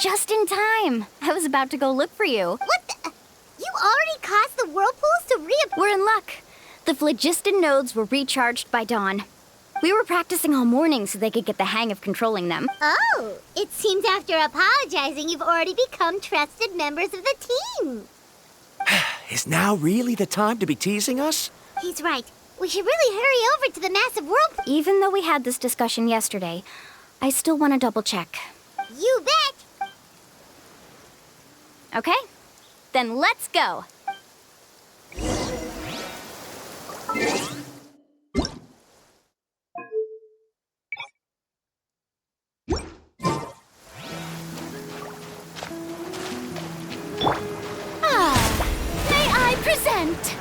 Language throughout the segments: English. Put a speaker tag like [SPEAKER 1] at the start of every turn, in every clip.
[SPEAKER 1] Just in time. I was about to go look for you.
[SPEAKER 2] What the? You already caused the whirlpools to reappear?
[SPEAKER 1] We're in luck. The phlogiston nodes were recharged by dawn. We were practicing all morning so they could get the hang of controlling them.
[SPEAKER 2] Oh, it seems after apologizing, you've already become trusted members of the team.
[SPEAKER 3] Is now really the time to be teasing us?
[SPEAKER 2] He's right. We should really hurry over to the massive whirlpool.
[SPEAKER 1] Even though we had this discussion yesterday, I still want to double check.
[SPEAKER 2] You bet!
[SPEAKER 1] Okay? Then let's go. May I present?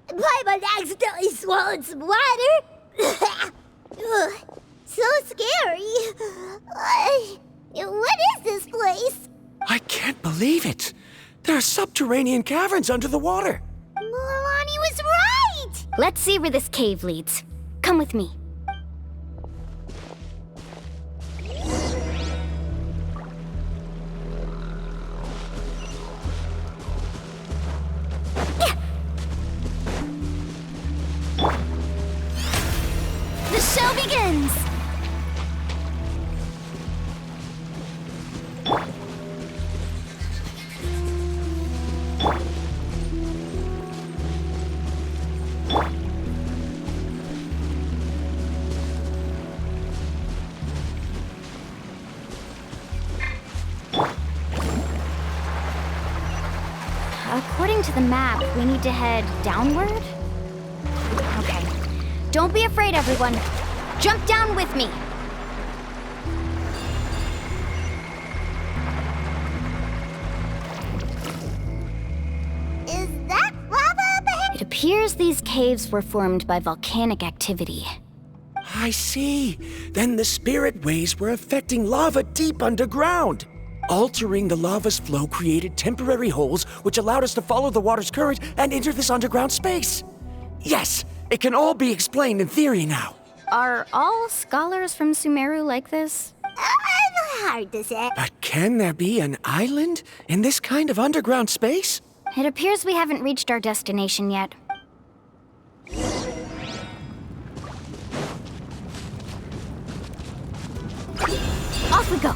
[SPEAKER 2] Paimon accidentally swallowed some water. Ugh, so scary. What is this place?
[SPEAKER 3] I can't believe it. There are subterranean caverns under the water.
[SPEAKER 2] Mualani was right!
[SPEAKER 1] Let's see where this cave leads. Come with me. The show begins! According to the map, we need to head downward? Okay. Don't be afraid, everyone. Jump down with me.
[SPEAKER 2] Is that lava up ahead?
[SPEAKER 1] It appears these caves were formed by volcanic activity.
[SPEAKER 3] I see. Then the spirit waves were affecting lava deep underground. Altering the lava's flow created temporary holes which allowed us to follow the water's current and enter this underground space. Yes, it can all be explained in theory now.
[SPEAKER 1] Are all scholars from Sumeru like this?
[SPEAKER 2] Hard to say.
[SPEAKER 3] But can there be an island in this kind of underground space?
[SPEAKER 1] It appears we haven't reached our destination yet. Off we go!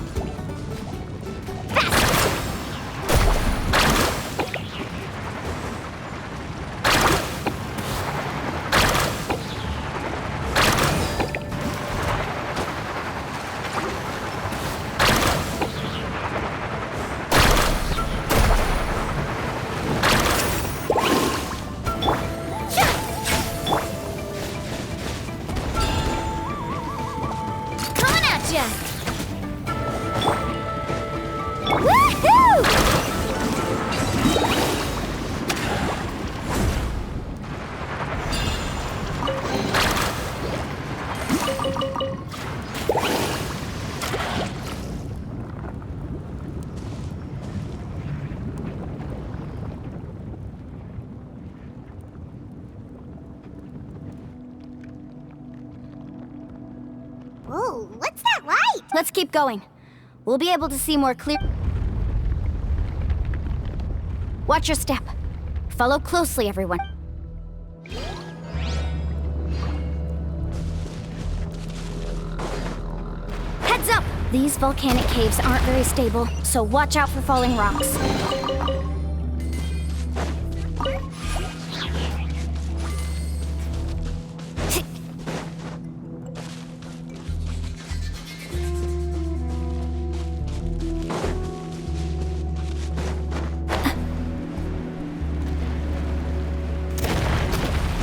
[SPEAKER 2] Whoa, what's that light?
[SPEAKER 1] Let's keep going. We'll be able to see more clear. Watch your step. Follow closely, everyone. These volcanic caves aren't very stable, so watch out for falling rocks.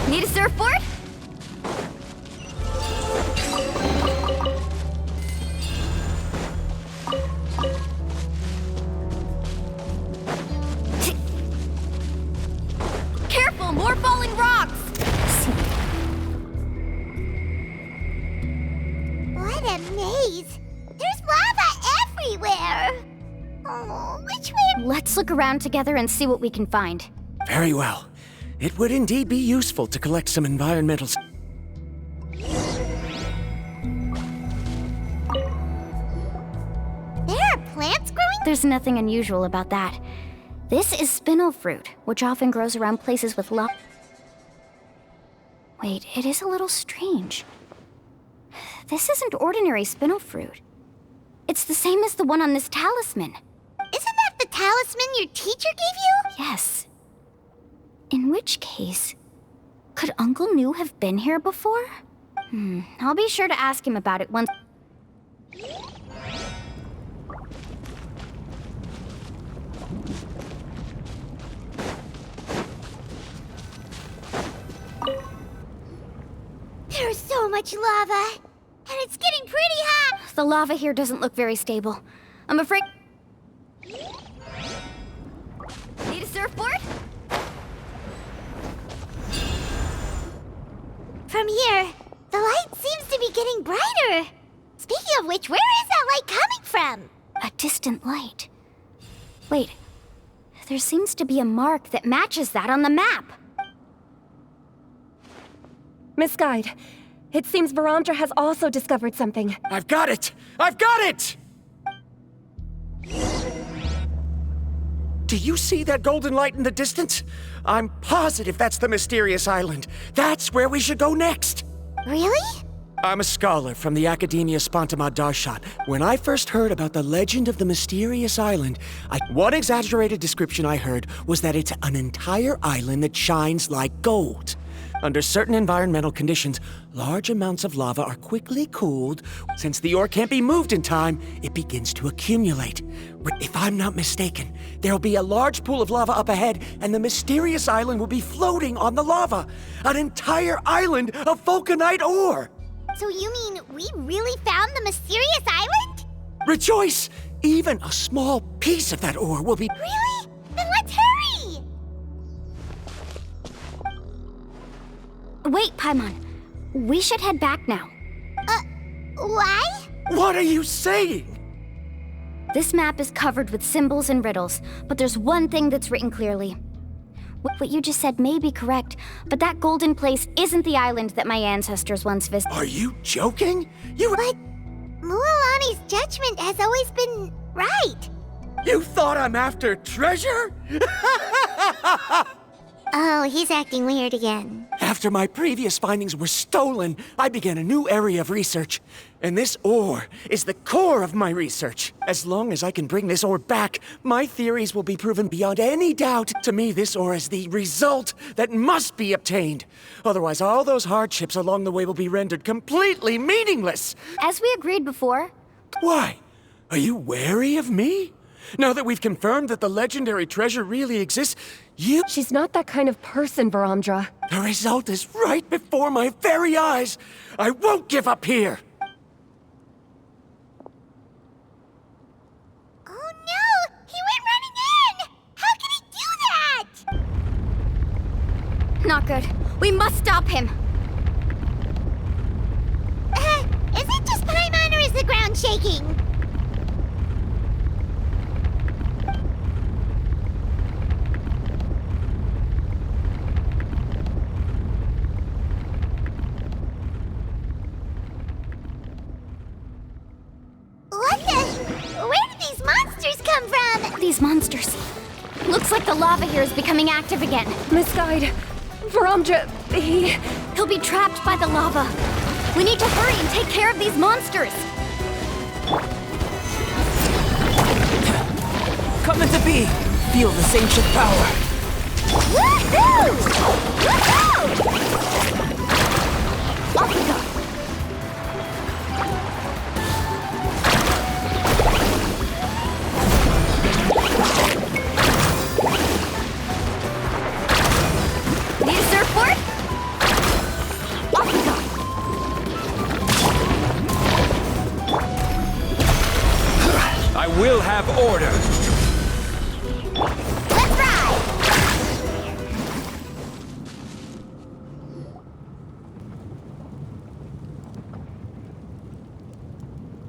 [SPEAKER 1] Need a surfboard? Careful, more falling rocks!
[SPEAKER 2] What a maze! There's lava everywhere! Oh, which way?
[SPEAKER 1] Let's look around together and see what we can find.
[SPEAKER 3] Very well. It would indeed be useful to collect some environmental...
[SPEAKER 2] There are plants growing?
[SPEAKER 1] There's nothing unusual about that. This is spinel fruit, which often grows around places with lava. Wait, it is a little strange. This isn't ordinary spinel fruit. It's the same as the one on this talisman.
[SPEAKER 2] Isn't that the talisman your teacher gave you?
[SPEAKER 1] Yes. In which case, could Uncle New have been here before? I'll be sure to ask him about it once.
[SPEAKER 2] There's so much lava, and it's getting pretty hot.
[SPEAKER 1] The lava here doesn't look very stable. I'm afraid... Need a surfboard?
[SPEAKER 2] From here, the light seems to be getting brighter. Speaking of which, where is that light coming from?
[SPEAKER 1] A distant light. Wait, there seems to be a mark that matches that on the map.
[SPEAKER 4] Miss Guide, it seems Varamdra has also discovered something.
[SPEAKER 3] I've got it! I've got it! Do you see that golden light in the distance? I'm positive that's the mysterious island. That's where we should go next.
[SPEAKER 2] Really?
[SPEAKER 3] I'm a scholar from the Academia Spontamad Darshan. When I first heard about the legend of the mysterious island, one exaggerated description I heard was that it's an entire island that shines like gold. Under certain environmental conditions, large amounts of lava are quickly cooled. Since the ore can't be moved in time, it begins to accumulate. If I'm not mistaken, there'll be a large pool of lava up ahead, and the mysterious island will be floating on the lava. An entire island of vulcanite ore!
[SPEAKER 2] So you mean we really found the mysterious island?
[SPEAKER 3] Rejoice! Even a small piece of that ore will be...
[SPEAKER 2] Really? Then let's hurry!
[SPEAKER 1] Wait, Paimon. We should head back now.
[SPEAKER 2] Why?
[SPEAKER 3] What are you saying?
[SPEAKER 1] This map is covered with symbols and riddles, but there's one thing that's written clearly. What you just said may be correct, but that golden place isn't the island that my ancestors once visited.
[SPEAKER 3] Are you joking?
[SPEAKER 2] But Mualani's judgment has always been right.
[SPEAKER 3] You thought I'm after treasure?
[SPEAKER 2] Oh, he's acting weird again.
[SPEAKER 3] After my previous findings were stolen, I began a new area of research. And this ore is the core of my research. As long as I can bring this ore back, my theories will be proven beyond any doubt. To me, this ore is the result that must be obtained. Otherwise, all those hardships along the way will be rendered completely meaningless.
[SPEAKER 1] As we agreed before,
[SPEAKER 3] Why? Are you wary of me? Now that we've confirmed that the legendary treasure really exists,
[SPEAKER 4] She's not that kind of person, Varamdra.
[SPEAKER 3] The result is right before my very eyes. I won't give up here.
[SPEAKER 2] Oh no! He went running in! How can he do that?
[SPEAKER 1] not good. We must stop him.
[SPEAKER 2] Is it just Paimon or is the ground shaking? Where did these monsters come from?
[SPEAKER 1] These monsters. Looks like the lava here is becoming active again.
[SPEAKER 4] Misguide. Varamdra,
[SPEAKER 1] He'll be trapped by the lava. We need to hurry and take care of these monsters.
[SPEAKER 5] come into being. Feel this ancient power.
[SPEAKER 2] Woohoo! Woohoo!
[SPEAKER 1] Off we go. Need a surfboard? Off we go.
[SPEAKER 6] I will have order.
[SPEAKER 2] Let's ride!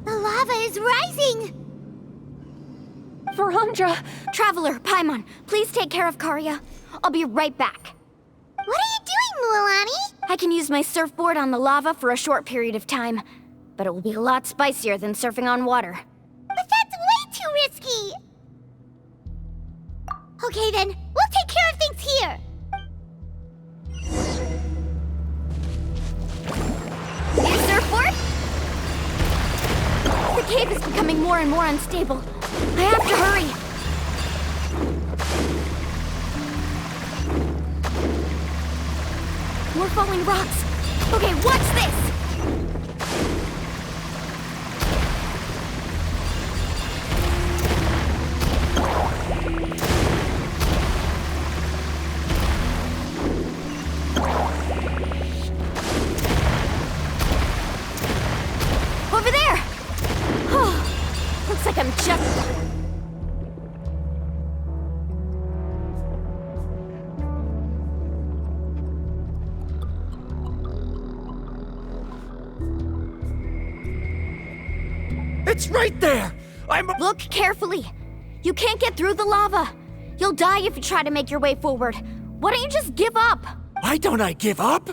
[SPEAKER 2] The lava is rising!
[SPEAKER 4] Verandra!
[SPEAKER 1] Traveler, Paimon, please take care of Karya. I'll be right back.
[SPEAKER 2] What are you doing, Mualani?
[SPEAKER 1] I can use my surfboard on the lava for a short period of time, but it will be a lot spicier than surfing on water.
[SPEAKER 2] But that's way too risky! Okay then, we'll take care of things here!
[SPEAKER 1] Need a surfboard? The cave is becoming more and more unstable. I have to hurry. More falling rocks. Okay, watch this! Over there! Oh, looks like I'm just...
[SPEAKER 3] It's right there!
[SPEAKER 1] Look carefully. You can't get through the lava. You'll die if you try to make your way forward. Why don't you just give up?
[SPEAKER 3] Why don't I give up?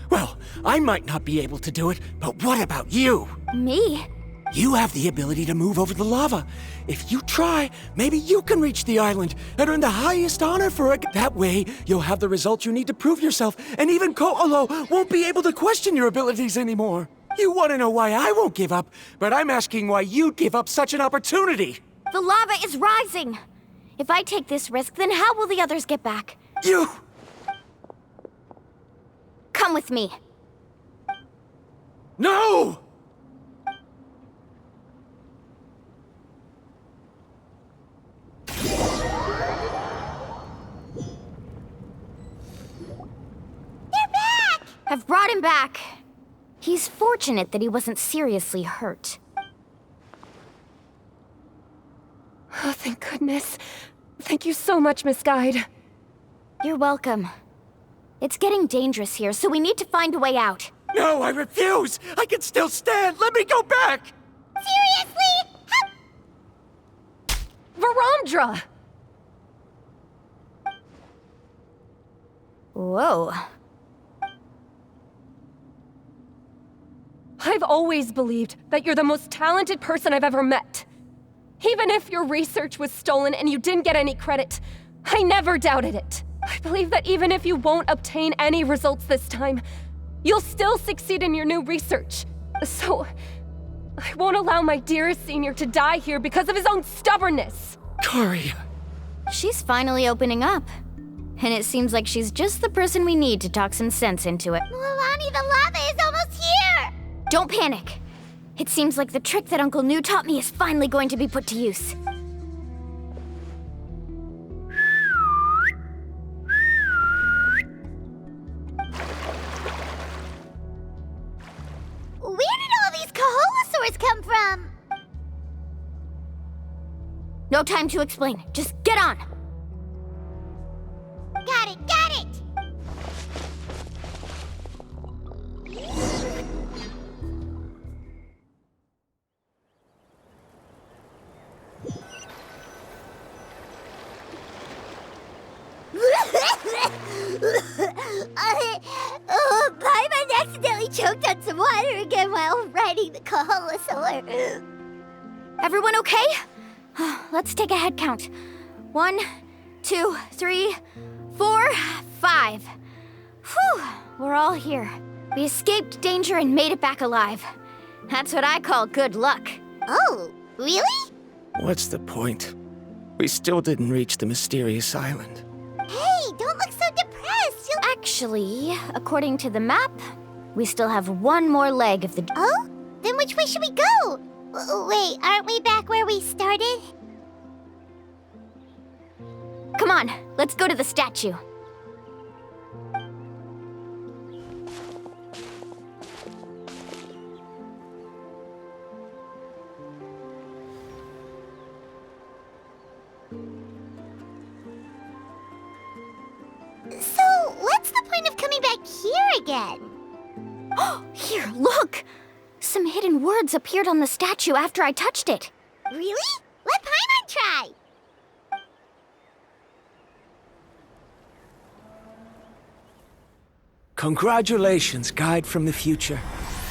[SPEAKER 3] Well, I might not be able to do it, but what about you?
[SPEAKER 1] Me?
[SPEAKER 3] You have the ability to move over the lava. If you try, maybe you can reach the island and earn the highest honor for it. That way, you'll have the results you need to prove yourself, and even Ko'olo won't be able to question your abilities anymore. You want to know why I won't give up, but I'm asking why you'd give up such an opportunity.
[SPEAKER 1] The lava is rising. If I take this risk, then how will the others get back?
[SPEAKER 3] You...
[SPEAKER 1] Come with me.
[SPEAKER 3] No!
[SPEAKER 1] I've brought him back. He's fortunate that he wasn't seriously hurt.
[SPEAKER 4] Oh, thank goodness. Thank you so much, Miss Guide.
[SPEAKER 1] You're welcome. It's getting dangerous here, so we need to find a way out.
[SPEAKER 3] No, I refuse! I can still stand! Let me go back!
[SPEAKER 2] Seriously?
[SPEAKER 4] Verandra!
[SPEAKER 1] Whoa.
[SPEAKER 4] I've always believed that you're the most talented person I've ever met. Even if your research was stolen and you didn't get any credit, I never doubted it. I believe that even if you won't obtain any results this time, you'll still succeed in your new research. So, I won't allow my dearest senior to die here because of his own stubbornness.
[SPEAKER 3] Karya.
[SPEAKER 1] She's finally opening up. And it seems like she's just the person we need to talk some sense into it.
[SPEAKER 2] Mualani, the lava is almost here!
[SPEAKER 1] Don't panic. It seems like the trick that Uncle New taught me is finally going to be put to use.
[SPEAKER 2] Where did all these Kaholosaurs come from?
[SPEAKER 1] No time to explain. Just get on.
[SPEAKER 2] Got it, got it! Paimon accidentally choked on some water again while riding the Kaholosaur.
[SPEAKER 1] Everyone okay? Let's take a head count. 1, 2, 3, 4, 5. Whew, we're all here. We escaped danger and made it back alive. That's what I call good luck.
[SPEAKER 2] Oh, really?
[SPEAKER 3] What's the point? we still didn't reach the mysterious island.
[SPEAKER 2] Hey, don't look so depressed.
[SPEAKER 1] Actually, according to the map, we still have one more leg of the...
[SPEAKER 2] Oh? Then which way should we go? Wait, aren't we back where we started?
[SPEAKER 1] Come on, let's go to the statue.
[SPEAKER 2] So, what's the point of coming back here again?
[SPEAKER 1] Here, look! Some hidden words appeared on the statue after I touched it.
[SPEAKER 2] Really? Let Paimon try!
[SPEAKER 3] Congratulations, guide from the future.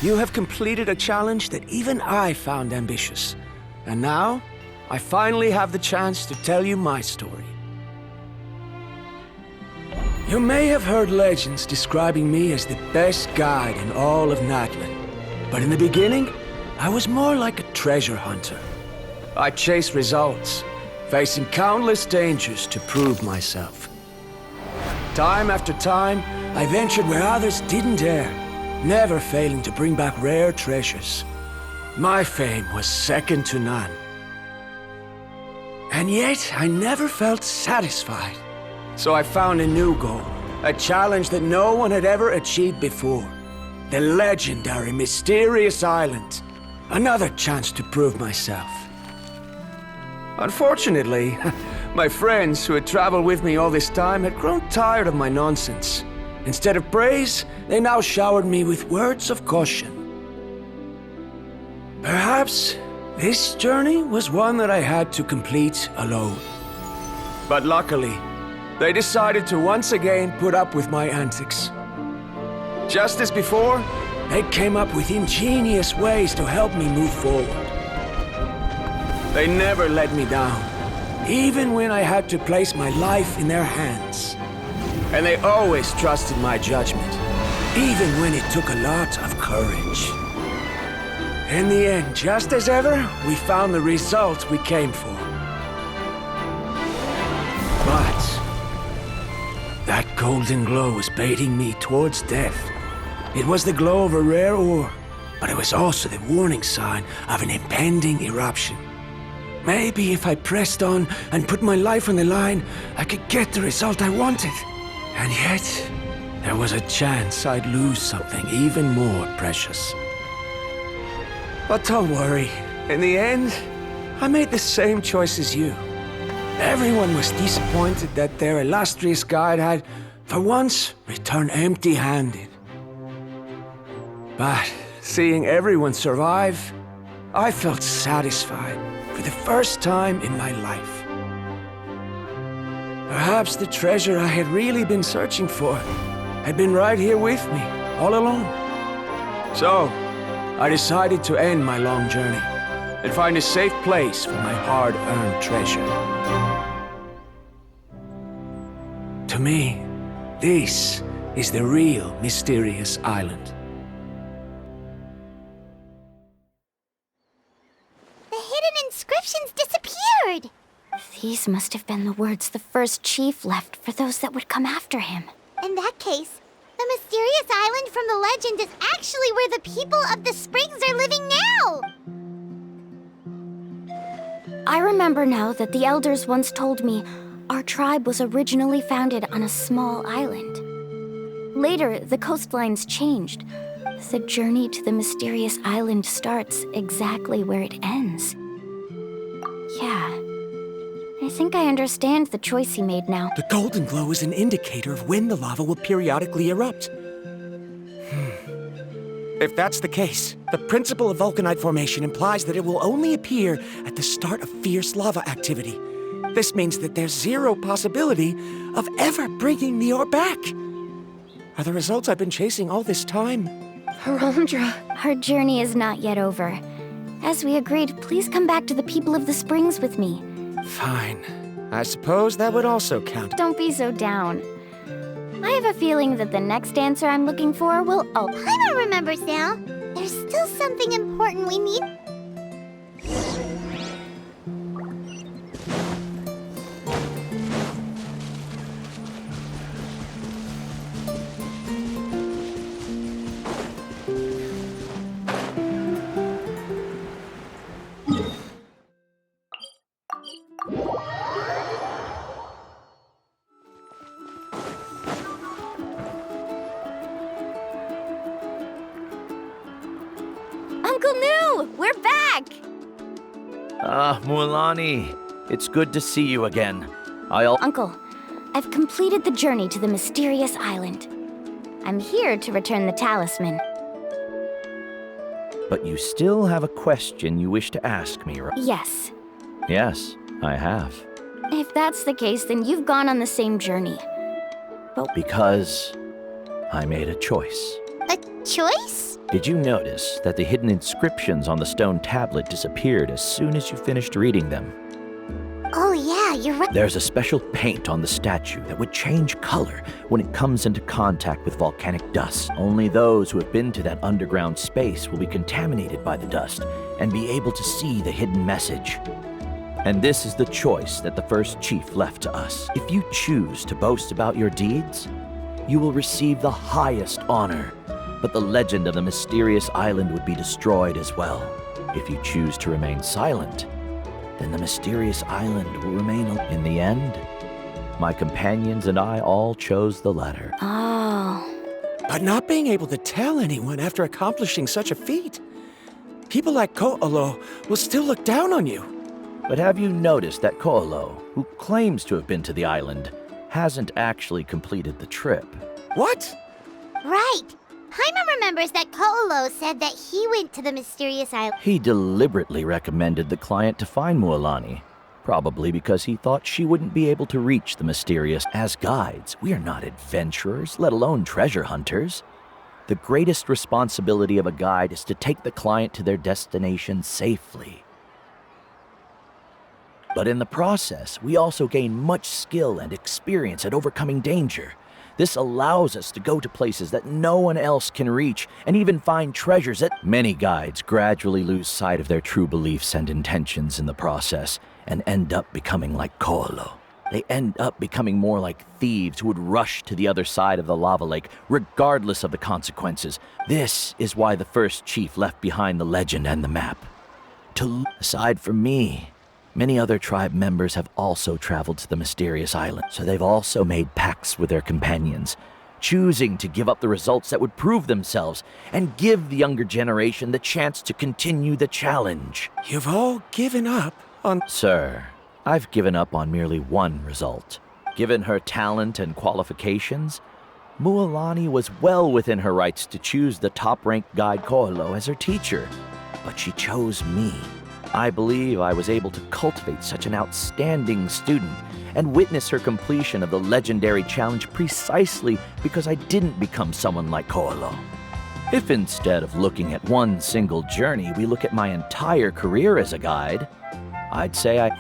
[SPEAKER 3] You have completed a challenge that even I found ambitious. And now, I finally have the chance to tell you my story. You may have heard legends describing me as the best guide in all of Natlan. But in the beginning, I was more like a treasure hunter. I chased results, facing countless dangers to prove myself. Time after time, I ventured where others didn't dare, never failing to bring back rare treasures. My fame was second to none. And yet, I never felt satisfied. So I found a new goal, a challenge that no one had ever achieved before. The legendary, mysterious island. Another chance to prove myself. Unfortunately, my friends who had traveled with me all this time had grown tired of my nonsense. Instead of praise, they now showered me with words of caution. Perhaps this journey was one that I had to complete alone. But luckily, they decided to once again put up with my antics. Just as before, they came up with ingenious ways to help me move forward. They never let me down, even when I had to place my life in their hands. And they always trusted my judgment, even when it took a lot of courage. In the end, just as ever, we found the result we came for. But that golden glow was baiting me towards death. It was the glow of a rare ore, but it was also the warning sign of an impending eruption. Maybe if I pressed on and put my life on the line, I could get the result I wanted. And yet, there was a chance I'd lose something even more precious. But don't worry, in the end, I made the same choice as you. Everyone was disappointed that their illustrious guide had, for once, returned empty-handed. But seeing everyone survive, I felt satisfied for the first time in my life. Perhaps the treasure I had really been searching for had been right here with me, all along. So, I decided to end my long journey and find a safe place for my hard-earned treasure. To me, this is the real mysterious island.
[SPEAKER 2] The hidden inscriptions disappeared!
[SPEAKER 1] These must have been the words the first chief left for those that would come after him.
[SPEAKER 2] In that case, the mysterious island from the legend is actually where the people of the springs are living now!
[SPEAKER 1] I remember now that the elders once told me our tribe was originally founded on a small island. Later, the coastlines changed. The journey to the mysterious island starts exactly where it ends. Yeah, I think I understand the choice he made now.
[SPEAKER 3] The golden glow is an indicator of when the lava will periodically erupt. If that's the case, the principle of vulcanite formation implies that it will only appear at the start of fierce lava activity. This means that there's zero possibility of ever bringing the ore back. Are the results I've been chasing all this time?
[SPEAKER 4] Harondra.
[SPEAKER 1] Our journey is not yet over. As we agreed, please come back to the people of the springs with me.
[SPEAKER 3] Fine. I suppose that would also count.
[SPEAKER 1] Don't be so down. I have a feeling that the next answer I'm looking for will
[SPEAKER 2] Paimon remembers now. There's still something important we need.
[SPEAKER 1] Uncle New! We're back!
[SPEAKER 5] Mualani. It's good to see you again.
[SPEAKER 1] Uncle, I've completed the journey to the mysterious island. I'm here to return the talisman.
[SPEAKER 5] But you still have a question you wish to ask me, right?
[SPEAKER 1] Yes.
[SPEAKER 5] Yes, I have.
[SPEAKER 1] If that's the case, then you've gone on the same journey.
[SPEAKER 5] Because I made a choice.
[SPEAKER 2] A choice?
[SPEAKER 5] Did you notice that the hidden inscriptions on the stone tablet disappeared as soon as you finished reading them?
[SPEAKER 2] Oh yeah, you're right.
[SPEAKER 5] There's a special paint on the statue that would change color when it comes into contact with volcanic dust. Only those who have been to that underground space will be contaminated by the dust and be able to see the hidden message. And this is the choice that the first chief left to us. If you choose to boast about your deeds, you will receive the highest honor, but the legend of the mysterious island would be destroyed as well. If you choose to remain silent, then the mysterious island will remain. In the end, my companions and I all chose the latter.
[SPEAKER 1] Oh.
[SPEAKER 3] But not being able to tell anyone after accomplishing such a feat. People like Ko'olo will still look down on you.
[SPEAKER 5] But have you noticed that Ko'olo, who claims to have been to the island, hasn't actually completed the trip?
[SPEAKER 3] What?
[SPEAKER 2] Right. Paimon remembers that Ko'olo said that he went to the mysterious island.
[SPEAKER 5] He deliberately recommended the client to find Mualani, probably because he thought she wouldn't be able to reach the mysterious. As guides, we are not adventurers, let alone treasure hunters. The greatest responsibility of a guide is to take the client to their destination safely. But in the process, we also gain much skill and experience at overcoming danger. This allows us to go to places that no one else can reach, and even find treasures that many guides gradually lose sight of their true beliefs and intentions in the process, and end up becoming like Ko'olo. They end up becoming more like thieves who would rush to the other side of the lava lake, regardless of the consequences. This is why the first chief left behind the legend and the map. Aside from me, many other tribe members have also traveled to the mysterious island, so they've also made pacts with their companions, choosing to give up the results that would prove themselves and give the younger generation the chance to continue the challenge.
[SPEAKER 3] You've all given up on...
[SPEAKER 5] Sir, I've given up on merely one result. Given her talent and qualifications, Mualani was well within her rights to choose the top-ranked guide Ko'olo as her teacher, but she chose me. I believe I was able to cultivate such an outstanding student and witness her completion of the legendary challenge precisely because I didn't become someone like Ko'olo. If instead of looking at one single journey, we look at my entire career as a guide, I'd say I...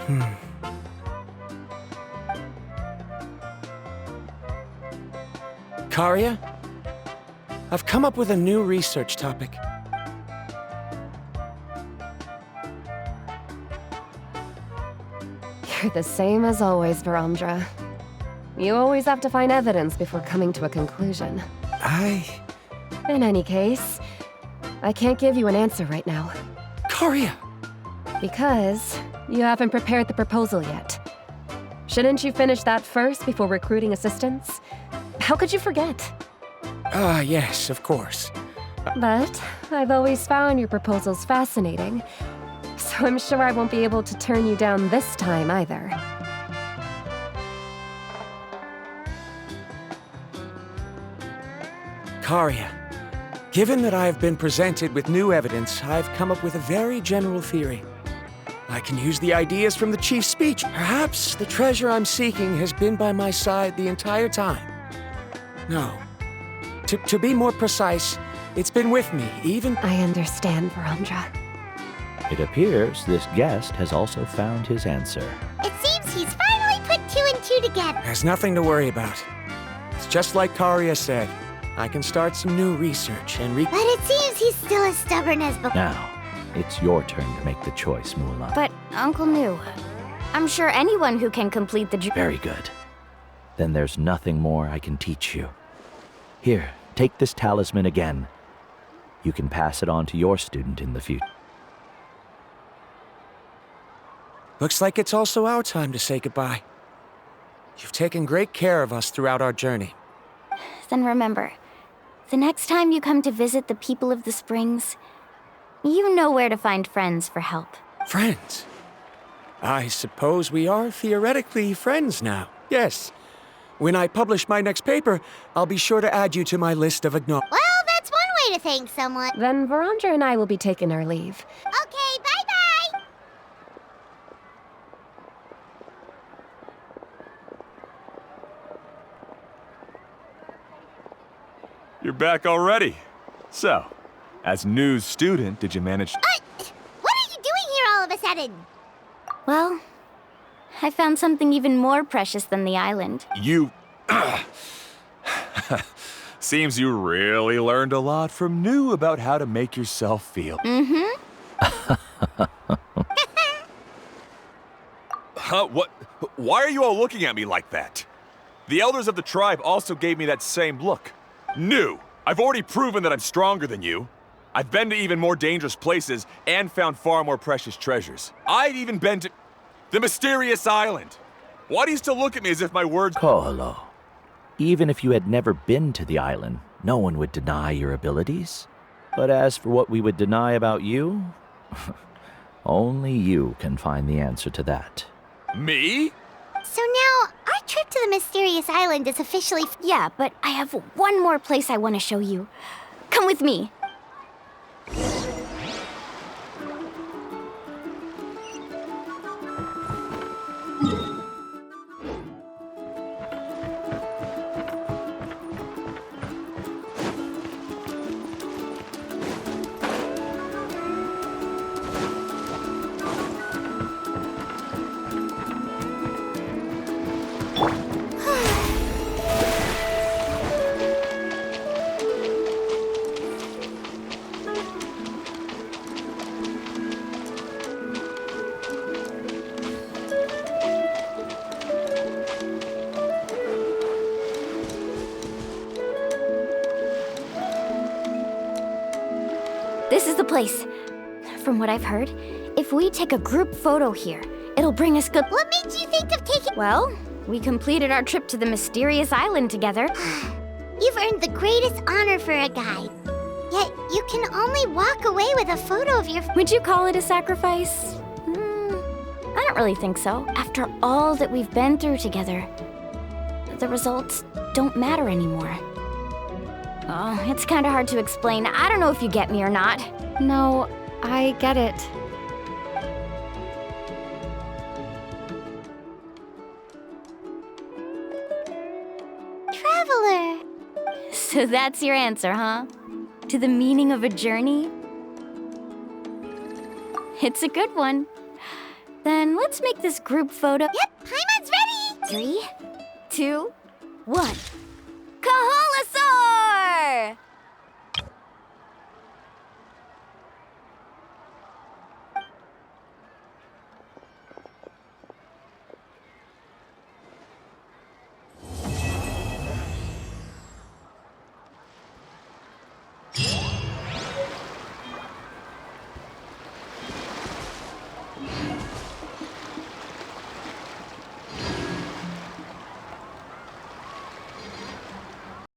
[SPEAKER 3] Karia, I've come up with a new research topic.
[SPEAKER 4] You're the same as always, Varamdra. You always have to find evidence before coming to a conclusion. In any case, I can't give you an answer right now.
[SPEAKER 3] Karia!
[SPEAKER 4] Because you haven't prepared the proposal yet. Shouldn't you finish that first before recruiting assistants? How could you forget?
[SPEAKER 3] Yes, of course.
[SPEAKER 4] But I've always found your proposals fascinating, so I'm sure I won't be able to turn you down this time either.
[SPEAKER 3] Karia, given that I have been presented with new evidence, I've come up with a very general theory. I can use the ideas from the chief's speech. Perhaps the treasure I'm seeking has been by my side the entire time. No. To be more precise, it's been with me, even...
[SPEAKER 4] I understand, Varamdra.
[SPEAKER 5] It appears this guest has also found his answer.
[SPEAKER 2] It seems he's finally put two and two together.
[SPEAKER 3] There's nothing to worry about. It's just like Karia said. I can start some new research and
[SPEAKER 2] But it seems he's still as stubborn as before.
[SPEAKER 5] Now, it's your turn to make the choice, Mualani.
[SPEAKER 1] But, Uncle New, I'm sure anyone who can complete the
[SPEAKER 5] Very good. Then there's nothing more I can teach you. Here, take this talisman again. You can pass it on to your student in the future.
[SPEAKER 3] Looks like it's also our time to say goodbye. You've taken great care of us throughout our journey.
[SPEAKER 1] Then remember, the next time you come to visit the people of the springs, You know where to find friends for help.
[SPEAKER 3] Friends? I suppose we are theoretically friends now. Yes. When I publish my next paper, I'll be sure to add you to my list of acknowledgements.
[SPEAKER 2] Well, that's one way to thank someone.
[SPEAKER 4] Then Verandra and I will be taking our leave.
[SPEAKER 2] Okay, bye-bye!
[SPEAKER 6] You're back already. So, as news student, did you manage...
[SPEAKER 2] What are you doing here all of a sudden?
[SPEAKER 1] Well, I found something even more precious than the island.
[SPEAKER 6] You... Seems you really learned a lot from New about how to make yourself feel. Huh? What? Why are you all looking at me like that? The elders of the tribe also gave me that same look. New, I've already proven that I'm stronger than you. I've been to even more dangerous places and found far more precious treasures. I've even been to the mysterious island. Why do you still look at me as if my words...
[SPEAKER 5] Koholo. Even if you had never been to the island, no one would deny your abilities. But as for what we would deny about you, only you can find the answer to that.
[SPEAKER 6] Me?
[SPEAKER 2] So now, our trip to the mysterious island is officially...
[SPEAKER 1] Yeah, but I have one more place I want to show you. Come with me. This is the place. From what I've heard, if we take a group photo here, it'll bring us good...
[SPEAKER 2] What made you think of taking...
[SPEAKER 1] Well, we completed our trip to the mysterious island together.
[SPEAKER 2] You've earned the greatest honor for a guide. Yet, you can only walk away with a photo of your...
[SPEAKER 1] Would you call it a sacrifice? I don't really think so. After all that we've been through together, the results don't matter anymore. Oh, it's kind of hard to explain. I don't know if you get me or not.
[SPEAKER 4] No, I get it.
[SPEAKER 2] Traveler.
[SPEAKER 1] So that's your answer, huh? To the meaning of a journey? It's a good one. Then let's make this group photo.
[SPEAKER 2] Yep, Paimon's ready!
[SPEAKER 1] 3, 2, 1. Kaholasaur!